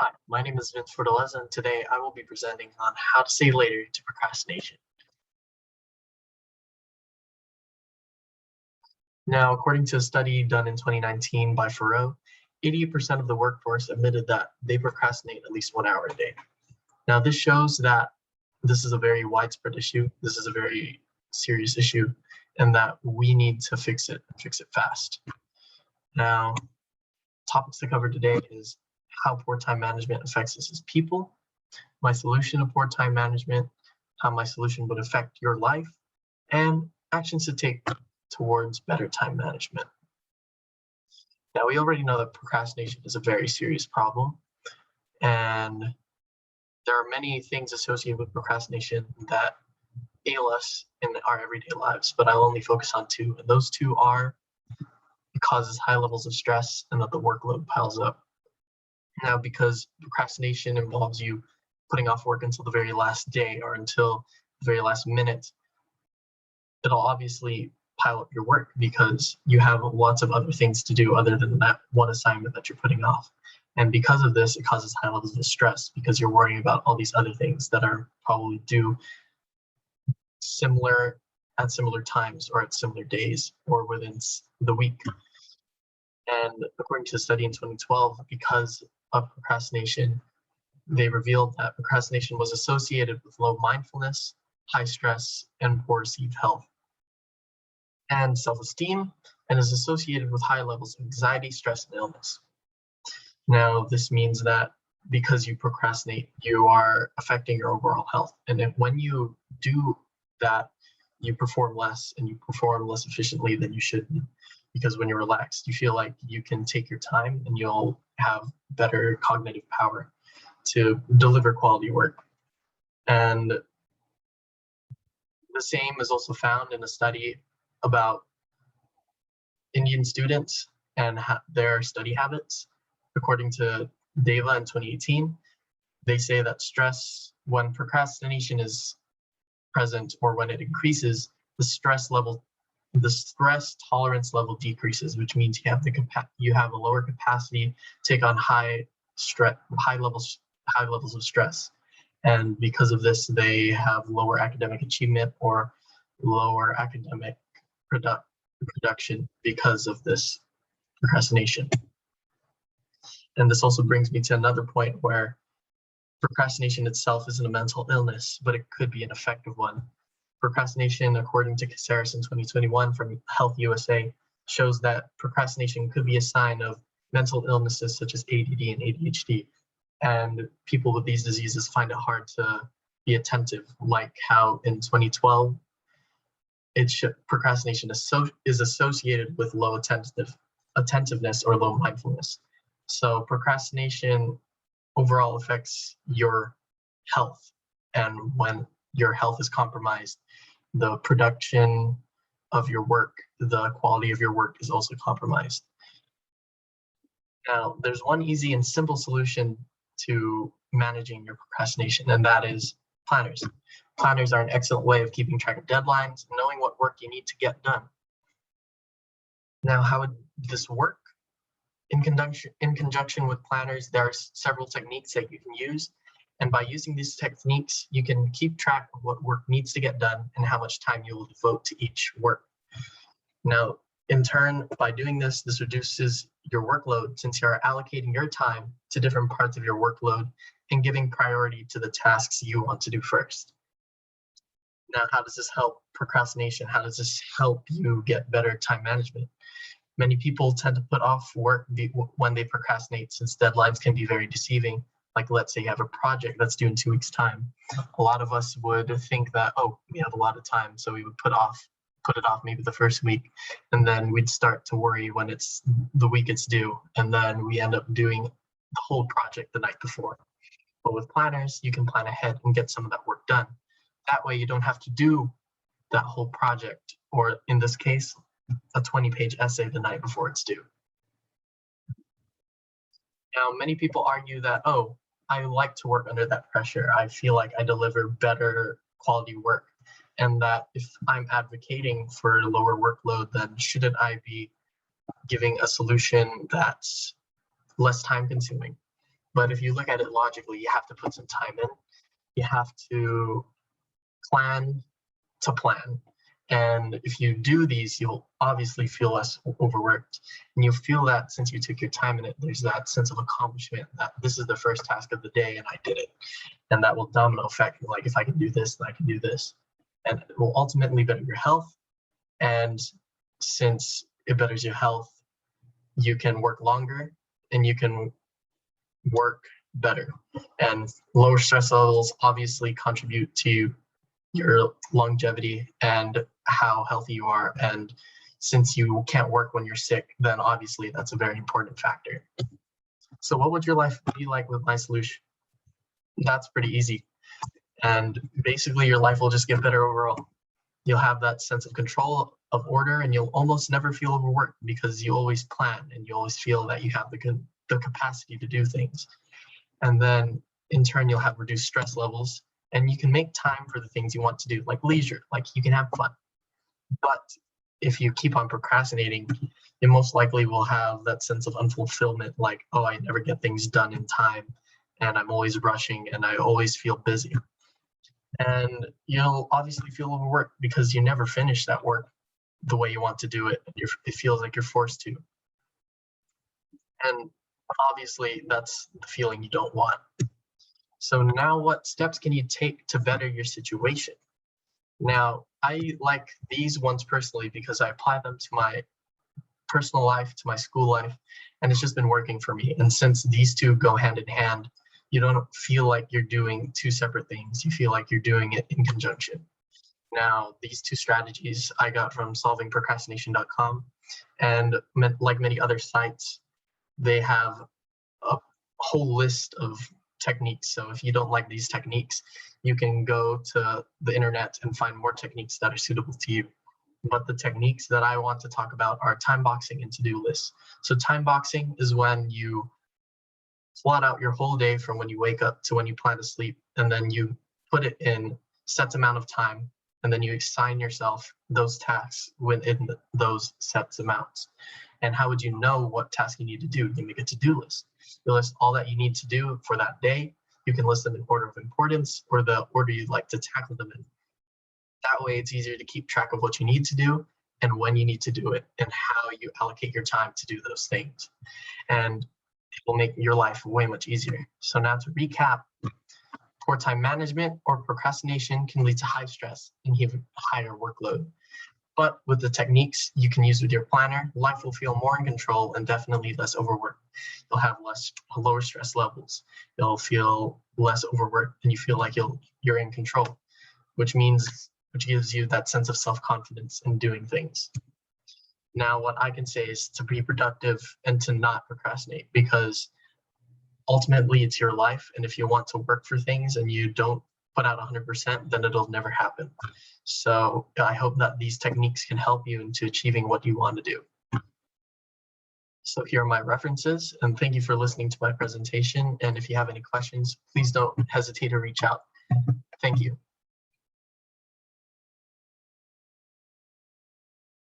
Hi, my name is Vince Fortaleza, and today I will be presenting on how to say later to procrastination. Now, according to a study done in 2019 by Farrow, 80% of the workforce admitted that they procrastinate at least 1 hour a day. Now, this shows that this is a very widespread issue. This is a very serious issue, and that we need to fix it fast. Now, topics to cover today is how poor time management affects us as people, my solution to poor time management, how my solution would affect your life, and actions to take towards better time management. Now, we already know that procrastination is a very serious problem, and there are many things associated with procrastination that ail us in our everyday lives, but I'll only focus on two, and those two are it causes high levels of stress and that the workload piles up. Now, because procrastination involves you putting off work until the very last day or until the very last minute, it'll obviously pile up your work because you have lots of other things to do other than that one assignment that you're putting off. And because of this, it causes high levels of stress because you're worrying about all these other things that are probably due at similar times or at similar days or within the week. And according to a study in 2012, because of procrastination, they revealed that procrastination was associated with low mindfulness, high stress, and poor received health and self-esteem, and is associated with high levels of anxiety, stress, and illness. Now, this means that because you procrastinate, you are affecting your overall health. And when you do that, you perform less and you perform less efficiently than you should be. Because when you're relaxed, you feel like you can take your time and you'll have better cognitive power to deliver quality work. And the same is also found in a study about Indian students and their study habits. According to Deva in 2018, they say that stress, when procrastination is present or when it increases, the stress tolerance level decreases, which means you have a lower capacity to take on high levels of stress. And because of this, they have lower academic achievement or lower academic production because of this procrastination. And this also brings me to another point where procrastination itself isn't a mental illness, but it could be an effective one. Procrastination, according to Caceres in 2021 from Health USA, shows that procrastination could be a sign of mental illnesses such as ADD and ADHD. And people with these diseases find it hard to be attentive, like how in 2012, procrastination is associated with low attentiveness or low mindfulness. So procrastination overall affects your health. And when your health is compromised, the production of your work, the quality of your work is also compromised. Now, there's one easy and simple solution to managing your procrastination, and that is planners. Planners are an excellent way of keeping track of deadlines and knowing what work you need to get done. Now, how would this work? In conjunction with planners, there are several techniques that you can use. And by using these techniques, you can keep track of what work needs to get done and how much time you will devote to each work. Now, in turn, by doing this reduces your workload since you are allocating your time to different parts of your workload and giving priority to the tasks you want to do first. Now, how does this help procrastination? How does this help you get better time management? Many people tend to put off work when they procrastinate since deadlines can be very deceiving. Like, let's say you have a project that's due in 2 weeks' time. A lot of us would think that, oh, we have a lot of time, so we would put it off maybe the first week, and then we'd start to worry when it's the week it's due, and then we end up doing the whole project the night before. But with planners, you can plan ahead and get some of that work done. That way you don't have to do that whole project, or in this case, a 20-page essay the night before it's due. Now, many people argue that, oh, I like to work under that pressure. I feel like I deliver better quality work. And that if I'm advocating for a lower workload, then shouldn't I be giving a solution that's less time consuming? But if you look at it logically, you have to put some time in. You have to plan to plan. And if you do these, you'll obviously feel less overworked. And you'll feel that since you took your time in it, there's that sense of accomplishment that this is the first task of the day and I did it. And that will domino effect. Like, if I can do this, then I can do this. And it will ultimately better your health. And since it betters your health, you can work longer and you can work better. And lower stress levels obviously contribute to your longevity and how healthy you are. And since you can't work when you're sick, then obviously that's a very important factor. So what would your life be like with my solution? That's pretty easy. And basically your life will just get better overall. You'll have that sense of control, of order, and you'll almost never feel overworked because you always plan and you always feel that you have the capacity to do things. And then in turn, you'll have reduced stress levels and you can make time for the things you want to do, like leisure, like you can have fun. But if you keep on procrastinating, you most likely will have that sense of unfulfillment, like, oh, I never get things done in time and I'm always rushing and I always feel busy. And you'll obviously feel overworked because you never finish that work the way you want to do it. It feels like you're forced to. And obviously that's the feeling you don't want. So now what steps can you take to better your situation? Now, I like these ones personally because I apply them to my personal life, to my school life, and it's just been working for me. And since these two go hand in hand, you don't feel like you're doing two separate things. You feel like you're doing it in conjunction. Now, these two strategies I got from solvingprocrastination.com, and like many other sites, they have a whole list of techniques. So if you don't like these techniques, you can go to the internet and find more techniques that are suitable to you. But the techniques that I want to talk about are time boxing and to-do lists. So time boxing is when you plot out your whole day from when you wake up to when you plan to sleep, and then you put it in set amount of time, and then you assign yourself those tasks within those set amounts. And how would you know what task you need to do? You make a to-do list. You list all that you need to do for that day. You can list them in order of importance or the order you'd like to tackle them in. That way it's easier to keep track of what you need to do and when you need to do it and how you allocate your time to do those things. And it will make your life way much easier. So now to recap, poor time management or procrastination can lead to high stress and even higher workload. But with the techniques you can use with your planner, life will feel more in control and definitely less overworked. You'll have lower stress levels. You'll feel less overworked and you feel like you're in control, which gives you that sense of self-confidence in doing things. Now, what I can say is to be productive and to not procrastinate, because ultimately it's your life. And if you want to work for things and you don't put out 100%, then it'll never happen. So I hope that these techniques can help you into achieving what you want to do. So here are my references, and thank you for listening to my presentation. And if you have any questions, please don't hesitate to reach out. Thank you.